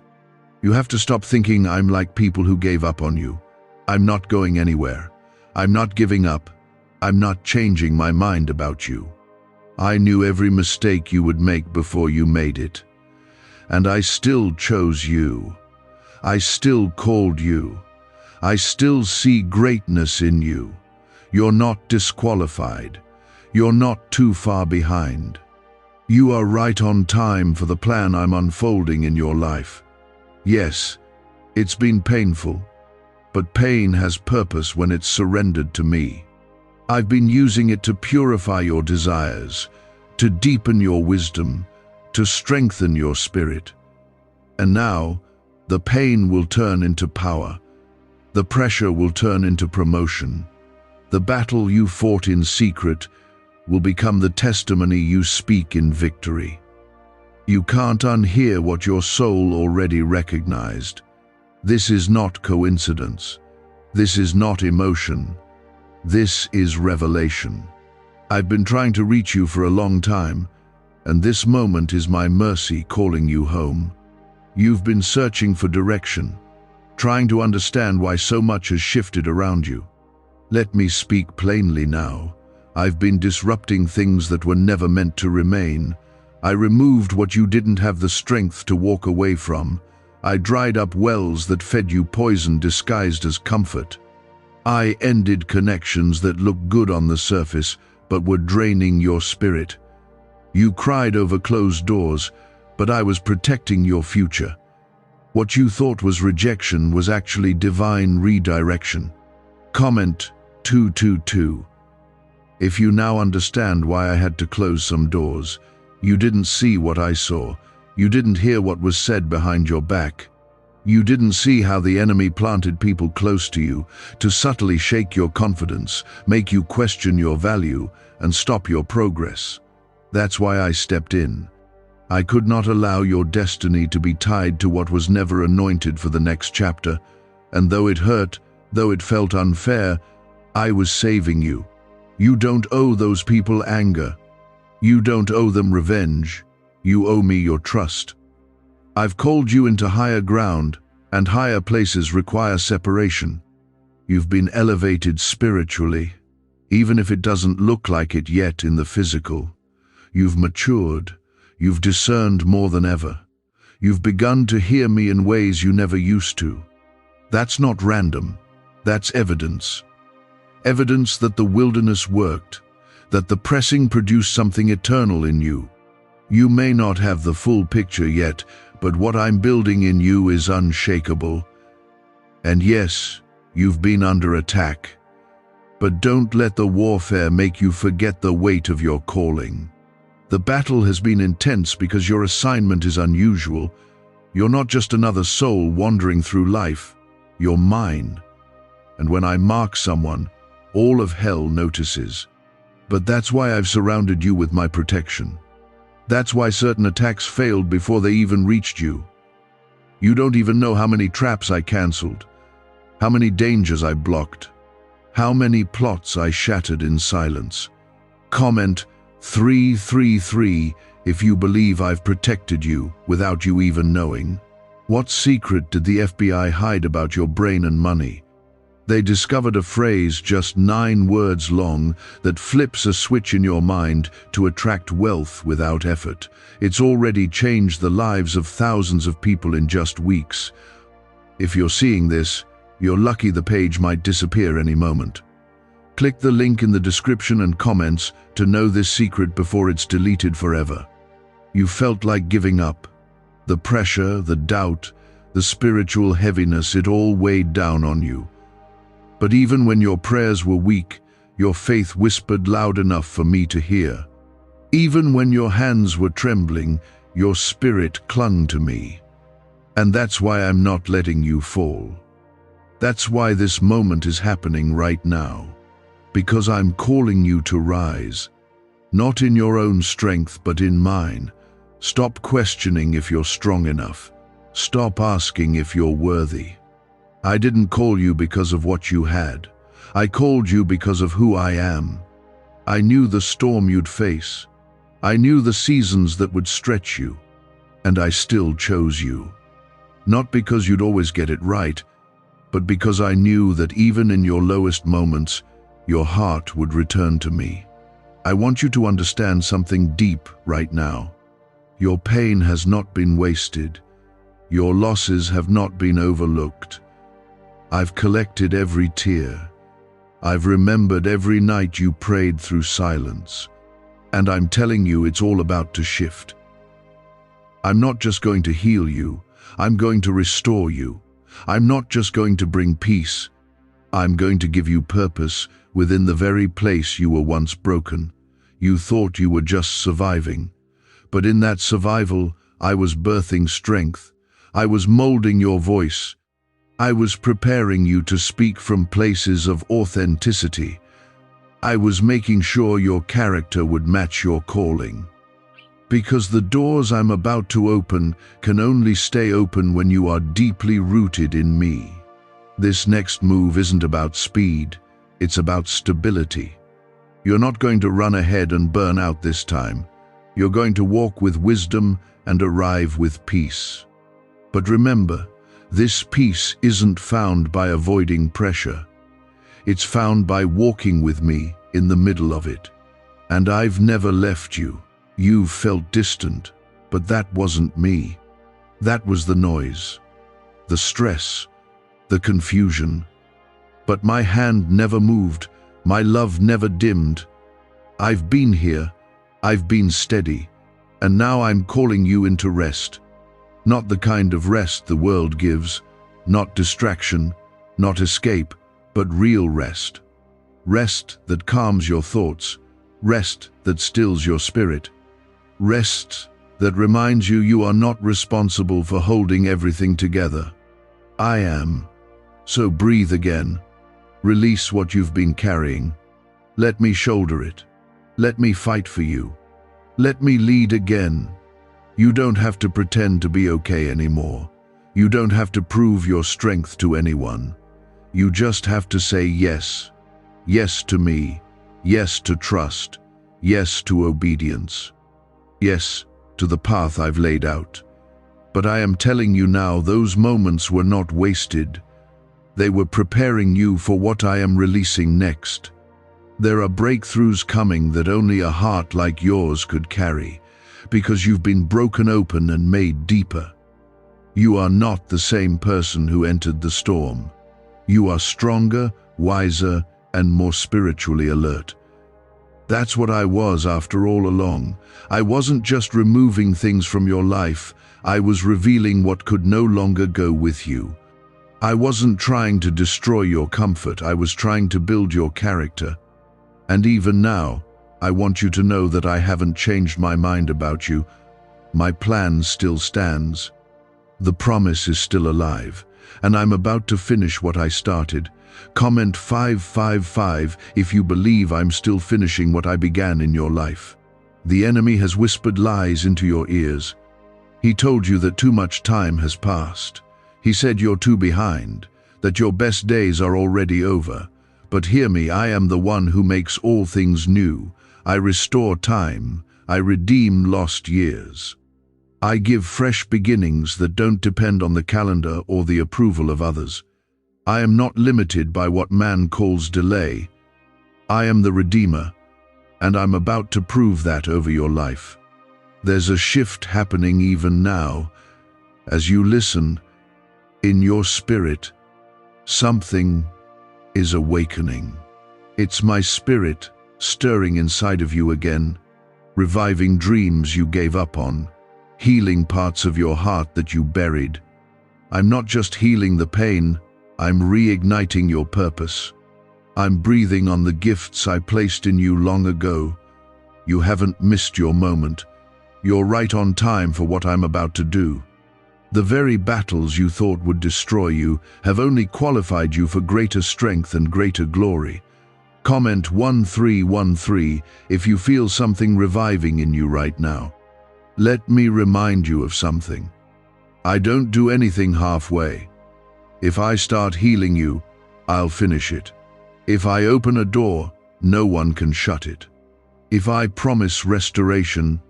You have to stop thinking I'm like people who gave up on you. I'm not going anywhere. I'm not giving up. I'm not changing my mind about you. I knew every mistake you would make before you made it. And I still chose you. I still called you. I still see greatness in you. You're not disqualified. You're not too far behind. You are right on time for the plan I'm unfolding in your life. Yes, it's been painful, but pain has purpose when it's surrendered to me. I've been using it to purify your desires, to deepen your wisdom, to strengthen your spirit. And now, the pain will turn into power. The pressure will turn into promotion. The battle you fought in secret will become the testimony you speak in victory. You can't unhear what your soul already recognized. This is not coincidence. This is not emotion. This is revelation. I've been trying to reach you for a long time, and this moment is my mercy calling you home. You've been searching for direction, trying to understand why so much has shifted around you. Let me speak plainly now. I've been disrupting things that were never meant to remain. I removed what you didn't have the strength to walk away from. I dried up wells that fed you poison disguised as comfort. I ended connections that looked good on the surface, but were draining your spirit. You cried over closed doors, but I was protecting your future. What you thought was rejection was actually divine redirection. Comment 222. If you now understand why I had to close some doors, you didn't see what I saw. You didn't hear what was said behind your back. You didn't see how the enemy planted people close to you to subtly shake your confidence, make you question your value, and stop your progress. That's why I stepped in. I could not allow your destiny to be tied to what was never anointed for the next chapter, and though it hurt, though it felt unfair, I was saving you. You don't owe those people anger. You don't owe them revenge. You owe me your trust. I've called you into higher ground, and higher places require separation. You've been elevated spiritually, even if it doesn't look like it yet in the physical. You've matured. You've discerned more than ever. You've begun to hear me in ways you never used to. That's not random. That's evidence. Evidence that the wilderness worked, that the pressing produced something eternal in you. You may not have the full picture yet, but what I'm building in you is unshakable. And yes, you've been under attack. But don't let the warfare make you forget the weight of your calling. The battle has been intense because your assignment is unusual. You're not just another soul wandering through life. You're mine. And when I mark someone, all of hell notices. But that's why I've surrounded you with my protection. That's why certain attacks failed before they even reached you. You don't even know how many traps I canceled, how many dangers I blocked, how many plots I shattered in silence. Comment 333 if you believe I've protected you without you even knowing. What secret did the FBI hide about your brain and money? They discovered a phrase just 9 words long that flips a switch in your mind to attract wealth without effort. It's already changed the lives of thousands of people in just weeks. If you're seeing this, you're lucky the page might disappear any moment. Click the link in the description and comments to know this secret before it's deleted forever. You felt like giving up. The pressure, the doubt, the spiritual heaviness, it all weighed down on you. But even when your prayers were weak, your faith whispered loud enough for me to hear. Even when your hands were trembling, your spirit clung to me. And that's why I'm not letting you fall. That's why this moment is happening right now. Because I'm calling you to rise. Not in your own strength, but in mine. Stop questioning if you're strong enough. Stop asking if you're worthy. I didn't call you because of what you had. I called you because of who I am. I knew the storm you'd face. I knew the seasons that would stretch you. And I still chose you. Not because you'd always get it right, but because I knew that even in your lowest moments, your heart would return to me. I want you to understand something deep right now. Your pain has not been wasted. Your losses have not been overlooked. I've collected every tear. I've remembered every night you prayed through silence. And I'm telling you, it's all about to shift. I'm not just going to heal you. I'm going to restore you. I'm not just going to bring peace. I'm going to give you purpose within the very place you were once broken. You thought you were just surviving. But in that survival, I was birthing strength. I was molding your voice. I was preparing you to speak from places of authenticity. I was making sure your character would match your calling. Because the doors I'm about to open can only stay open when you are deeply rooted in me. This next move isn't about speed, it's about stability. You're not going to run ahead and burn out this time. You're going to walk with wisdom and arrive with peace. But remember, this peace isn't found by avoiding pressure. It's found by walking with me in the middle of it. And I've never left you. You've felt distant, but that wasn't me. That was the noise, the stress, the confusion. But my hand never moved, my love never dimmed. I've been here, I've been steady, and now I'm calling you into rest. Not the kind of rest the world gives, not distraction, not escape, but real rest. Rest that calms your thoughts, rest that stills your spirit. Rest that reminds you you are not responsible for holding everything together. I am. So breathe again. Release what you've been carrying. Let me shoulder it. Let me fight for you. Let me lead again. You don't have to pretend to be okay anymore. You don't have to prove your strength to anyone. You just have to say yes. Yes to me. Yes to trust. Yes to obedience. Yes to the path I've laid out. But I am telling you now, those moments were not wasted. They were preparing you for what I am releasing next. There are breakthroughs coming that only a heart like yours could carry, because you've been broken open and made deeper. You are not the same person who entered the storm. You are stronger, wiser, and more spiritually alert. That's what I was after all along. I wasn't just removing things from your life, I was revealing what could no longer go with you. I wasn't trying to destroy your comfort, I was trying to build your character. And even now, I want you to know that I haven't changed my mind about you. My plan still stands. The promise is still alive, and I'm about to finish what I started. Comment 555 if you believe I'm still finishing what I began in your life. The enemy has whispered lies into your ears. He told you that too much time has passed. He said you're too behind, that your best days are already over. But hear me, I am the one who makes all things new. I restore time. I redeem lost years. I give fresh beginnings that don't depend on the calendar or the approval of others. I am not limited by what man calls delay. I am the Redeemer, and I'm about to prove that over your life. There's a shift happening even now. As you listen, in your spirit, something is awakening. It's my spirit stirring inside of you again, reviving dreams you gave up on, healing parts of your heart that you buried. I'm not just healing the pain, I'm reigniting your purpose. I'm breathing on the gifts I placed in you long ago. You haven't missed your moment. You're right on time for what I'm about to do. The very battles you thought would destroy you have only qualified you for greater strength and greater glory. Comment 1313 if you feel something reviving in you right now. Let me remind you of something. I don't do anything halfway. If I start healing you, I'll finish it. If I open a door, no one can shut it. If I promise restoration,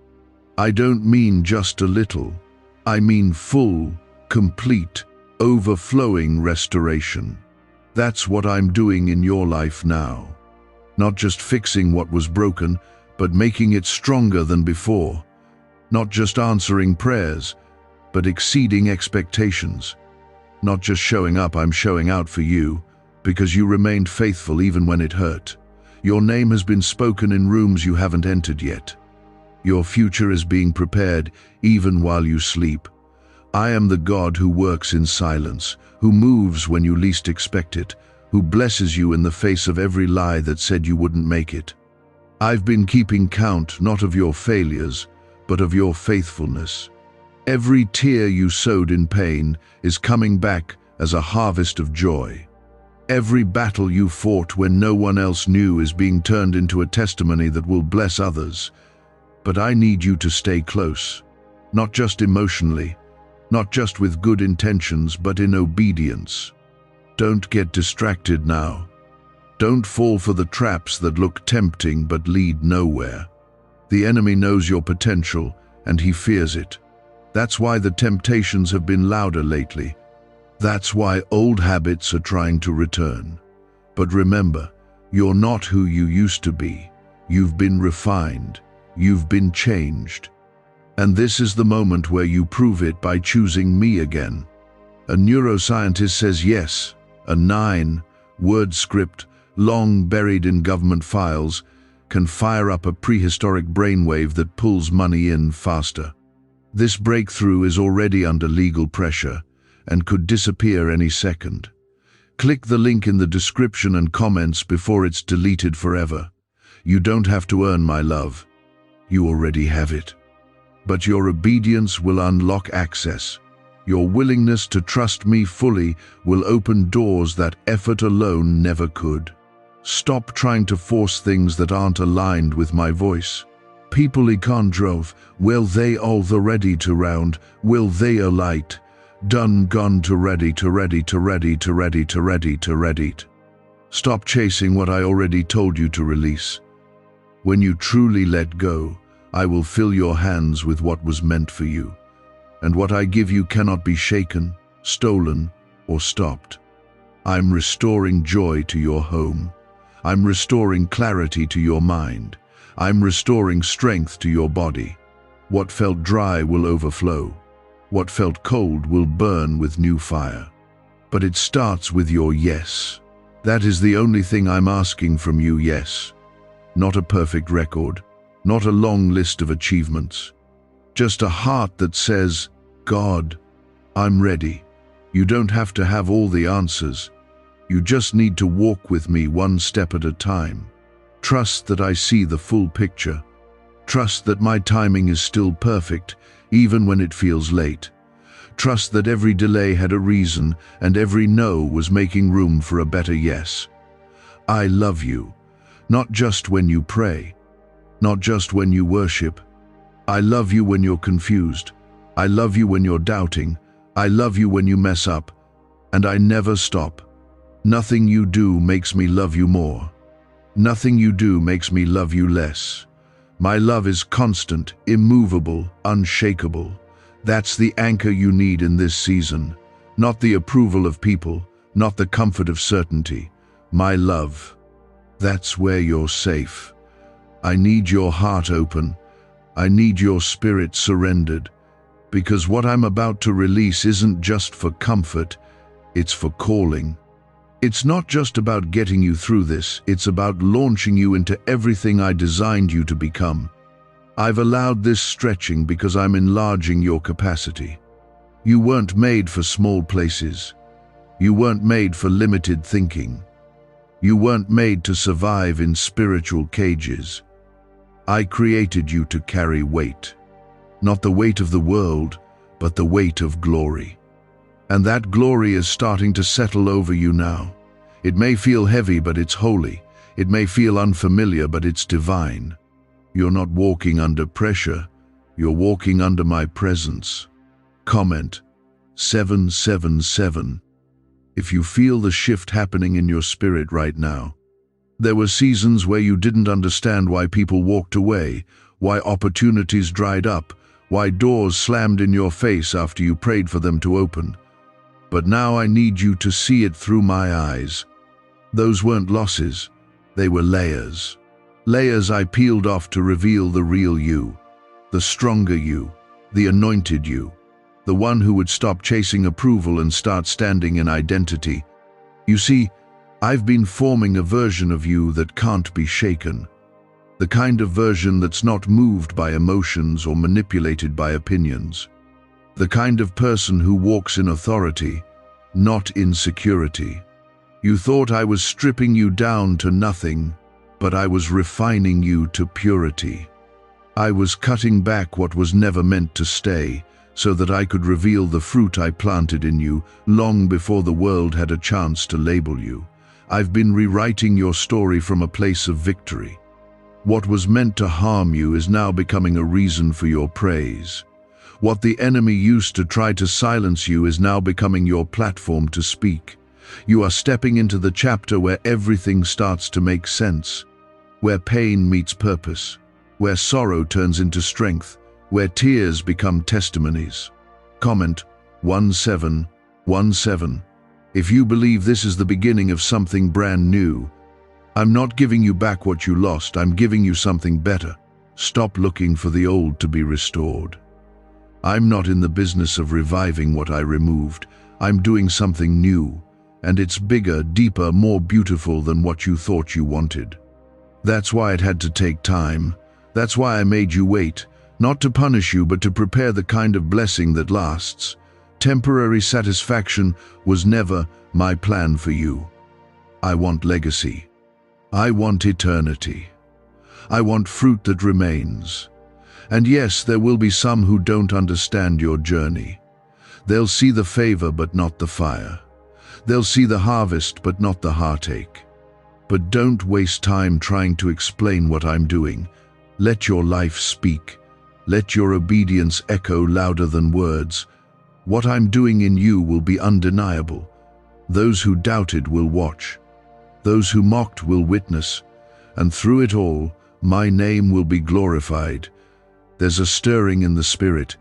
I don't mean just a little. I mean full, complete, overflowing restoration. That's what I'm doing in your life now. Not just fixing what was broken, but making it stronger than before. Not just answering prayers, but exceeding expectations. Not just showing up, I'm showing out for you, because you remained faithful even when it hurt. Your name has been spoken in rooms you haven't entered yet. Your future is being prepared even while you sleep. I am the God who works in silence, who moves when you least expect it, who blesses you in the face of every lie that said you wouldn't make it. I've been keeping count not of your failures, but of your faithfulness. Every tear you sowed in pain is coming back as a harvest of joy. Every battle you fought when no one else knew is being turned into a testimony that will bless others. But I need you to stay close, not just emotionally, not just with good intentions, but in obedience. Don't get distracted now. Don't fall for the traps that look tempting but lead nowhere. The enemy knows your potential and he fears it. That's why the temptations have been louder lately. That's why old habits are trying to return. But remember, you're not who you used to be. You've been refined. You've been changed. And this is the moment where you prove it by choosing me again. A neuroscientist says yes, a 9-word script, long buried in government files, can fire up a prehistoric brainwave that pulls money in faster. This breakthrough is already under legal pressure and could disappear any second. Click the link in the description and comments before it's deleted forever. You don't have to earn my love. You already have it. But your obedience will unlock access. Your willingness to trust me fully will open doors that effort alone never could. Stop trying to force things that aren't aligned with my voice. People I can't drove, will they all the ready to round, will they alight, done gone to ready to ready to ready to ready to ready to ready. Stop chasing what I already told you to release. When you truly let go, I will fill your hands with what was meant for you. And what I give you cannot be shaken, stolen, or stopped. I'm restoring joy to your home. I'm restoring clarity to your mind. I'm restoring strength to your body. What felt dry will overflow. What felt cold will burn with new fire. But it starts with your yes. That is the only thing I'm asking from you, yes. Not a perfect record, not a long list of achievements. Just a heart that says, God, I'm ready. You don't have to have all the answers. You just need to walk with me one step at a time. Trust that I see the full picture. Trust that my timing is still perfect, even when it feels late. Trust that every delay had a reason and every no was making room for a better yes. I love you, not just when you pray, not just when you worship. I love you when you're confused. I love you when you're doubting. I love you when you mess up. And I never stop. Nothing you do makes me love you more. Nothing you do makes me love you less. My love is constant, immovable, unshakable. That's the anchor you need in this season. Not the approval of people, not the comfort of certainty. My love. That's where you're safe. I need your heart open. I need your spirit surrendered. Because what I'm about to release isn't just for comfort, it's for calling. It's not just about getting you through this, it's about launching you into everything I designed you to become. I've allowed this stretching because I'm enlarging your capacity. You weren't made for small places. You weren't made for limited thinking. You weren't made to survive in spiritual cages. I created you to carry weight. Not the weight of the world, but the weight of glory. And that glory is starting to settle over you now. It may feel heavy, but it's holy. It may feel unfamiliar, but it's divine. You're not walking under pressure. You're walking under my presence. Comment 777. If you feel the shift happening in your spirit right now, There were seasons where you didn't understand why people walked away, why opportunities dried up, why doors slammed in your face after you prayed for them to open. But now I need you to see it through my eyes. Those weren't losses, they were layers. Layers I peeled off to reveal the real you, the stronger you, the anointed you, the one who would stop chasing approval and start standing in identity. You see, I've been forming a version of you that can't be shaken. The kind of version that's not moved by emotions or manipulated by opinions. The kind of person who walks in authority, not insecurity. You thought I was stripping you down to nothing, but I was refining you to purity. I was cutting back what was never meant to stay, so that I could reveal the fruit I planted in you long before the world had a chance to label you. I've been rewriting your story from a place of victory. What was meant to harm you is now becoming a reason for your praise. What the enemy used to try to silence you is now becoming your platform to speak. You are stepping into the chapter where everything starts to make sense, where pain meets purpose, where sorrow turns into strength, where tears become testimonies. Comment 1717. If you believe this is the beginning of something brand new, I'm not giving you back what you lost, I'm giving you something better. Stop looking for the old to be restored. I'm not in the business of reviving what I removed. I'm doing something new, and it's bigger, deeper, more beautiful than what you thought you wanted. That's why it had to take time. That's why I made you wait, not to punish you, but to prepare the kind of blessing that lasts. Temporary satisfaction was never my plan for you. I want legacy. I want eternity. I want fruit that remains. And yes, there will be some who don't understand your journey. They'll see the favor but not the fire. They'll see the harvest but not the heartache. But don't waste time trying to explain what I'm doing. Let your life speak. Let your obedience echo louder than words. What I'm doing in you will be undeniable. Those who doubted will watch. Those who mocked will witness. And through it all, my name will be glorified. There's a stirring in the spirit.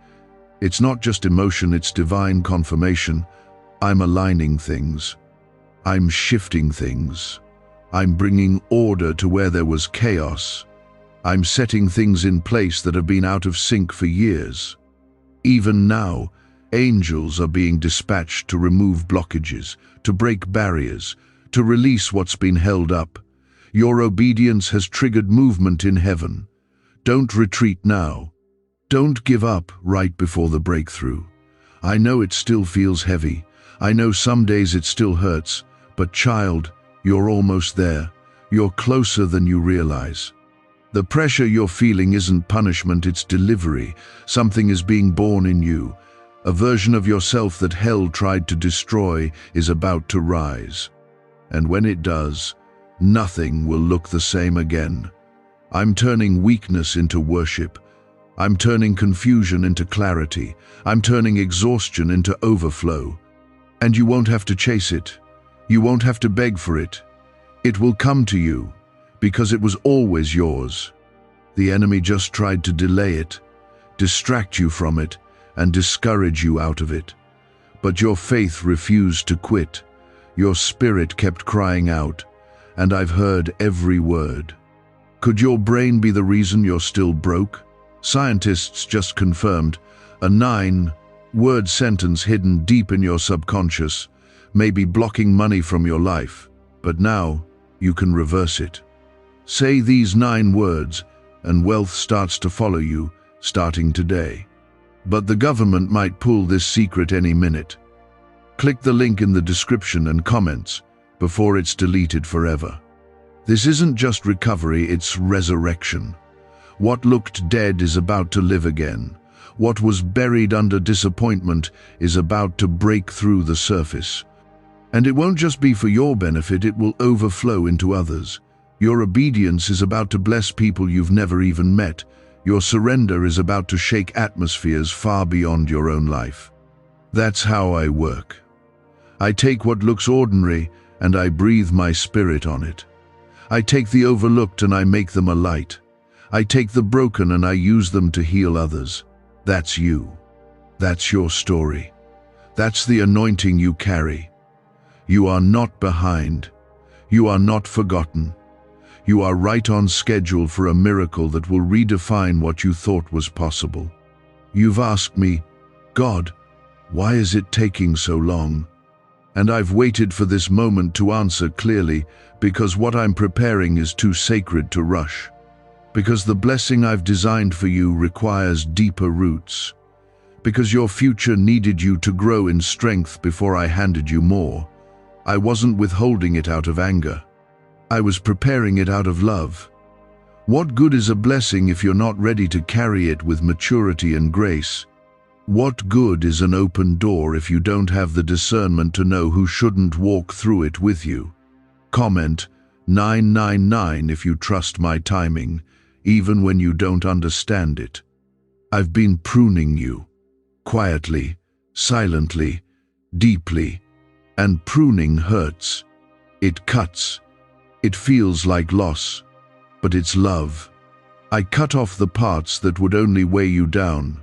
It's not just emotion, it's divine confirmation. I'm aligning things. I'm shifting things. I'm bringing order to where there was chaos. I'm setting things in place that have been out of sync for years. Even now, angels are being dispatched to remove blockages, to break barriers, to release what's been held up. Your obedience has triggered movement in heaven. Don't retreat now. Don't give up right before the breakthrough. I know it still feels heavy. I know some days it still hurts. But child, you're almost there. You're closer than you realize. The pressure you're feeling isn't punishment, it's delivery. Something is being born in you. A version of yourself that hell tried to destroy is about to rise. And when it does, nothing will look the same again. I'm turning weakness into worship. I'm turning confusion into clarity. I'm turning exhaustion into overflow. And you won't have to chase it. You won't have to beg for it. It will come to you, because it was always yours. The enemy just tried to delay it, distract you from it, and discourage you out of it. But your faith refused to quit. Your spirit kept crying out, and I've heard every word. Could your brain be the reason you're still broke? Scientists just confirmed a 9-word sentence hidden deep in your subconscious may be blocking money from your life, but now you can reverse it. Say these 9 words and wealth starts to follow you, starting today. But the government might pull this secret any minute. Click the link in the description and comments before it's deleted forever. This isn't just recovery, it's resurrection. What looked dead is about to live again. What was buried under disappointment is about to break through the surface. And it won't just be for your benefit, it will overflow into others. Your obedience is about to bless people you've never even met. Your surrender is about to shake atmospheres far beyond your own life. That's how I work. I take what looks ordinary and I breathe my spirit on it. I take the overlooked and I make them a light. I take the broken and I use them to heal others. That's you. That's your story. That's the anointing you carry. You are not behind. You are not forgotten. You are right on schedule for a miracle that will redefine what you thought was possible. You've asked me, God, why is it taking so long? And I've waited for this moment to answer clearly, because what I'm preparing is too sacred to rush. Because the blessing I've designed for you requires deeper roots. Because your future needed you to grow in strength before I handed you more. I wasn't withholding it out of anger. I was preparing it out of love. What good is a blessing if you're not ready to carry it with maturity and grace? What good is an open door if you don't have the discernment to know who shouldn't walk through it with you? Comment 999 if you trust my timing, even when you don't understand it. I've been pruning you, quietly, silently, deeply, and pruning hurts. It cuts. It feels like loss, but it's love. I cut off the parts that would only weigh you down.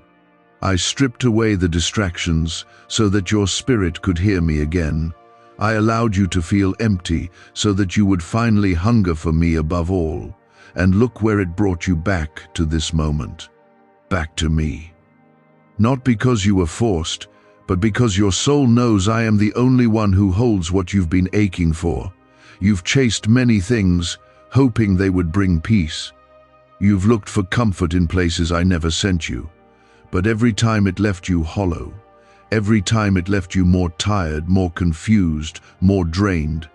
I stripped away the distractions so that your spirit could hear me again. I allowed you to feel empty so that you would finally hunger for me above all. And look where it brought you back to this moment. Back to me. Not because you were forced, but because your soul knows I am the only one who holds what you've been aching for. You've chased many things, hoping they would bring peace. You've looked for comfort in places I never sent you. But every time it left you hollow. Every time it left you more tired, more confused, more drained.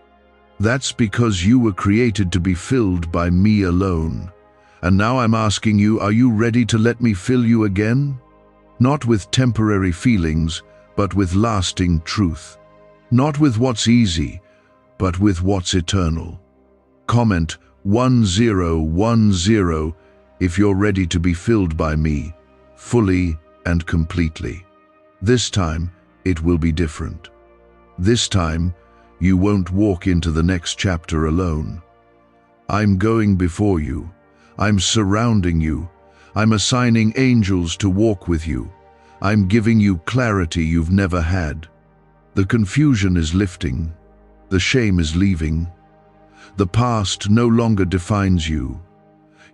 That's because you were created to be filled by me alone. And now I'm asking you, are you ready to let me fill you again? Not with temporary feelings, but with lasting truth. Not with what's easy, but with what's eternal. Comment 1010 if you're ready to be filled by me, fully and completely. This time, it will be different. This time, you won't walk into the next chapter alone. I'm going before you. I'm surrounding you. I'm assigning angels to walk with you. I'm giving you clarity you've never had. The confusion is lifting. The shame is leaving. The past no longer defines you.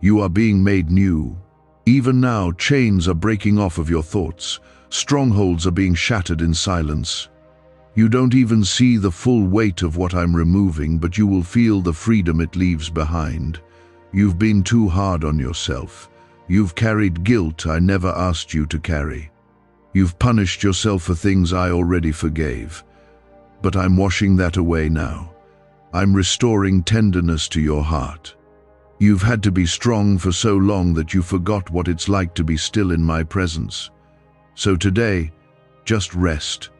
You are being made new. Even now, chains are breaking off of your thoughts. Strongholds are being shattered in silence. You don't even see the full weight of what I'm removing, but you will feel the freedom it leaves behind. You've been too hard on yourself. You've carried guilt I never asked you to carry. You've punished yourself for things I already forgave. But I'm washing that away now. I'm restoring tenderness to your heart. You've had to be strong for so long that you forgot what it's like to be still in my presence. So today, just rest,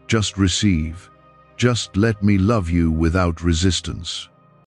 just receive, just let me love you without resistance.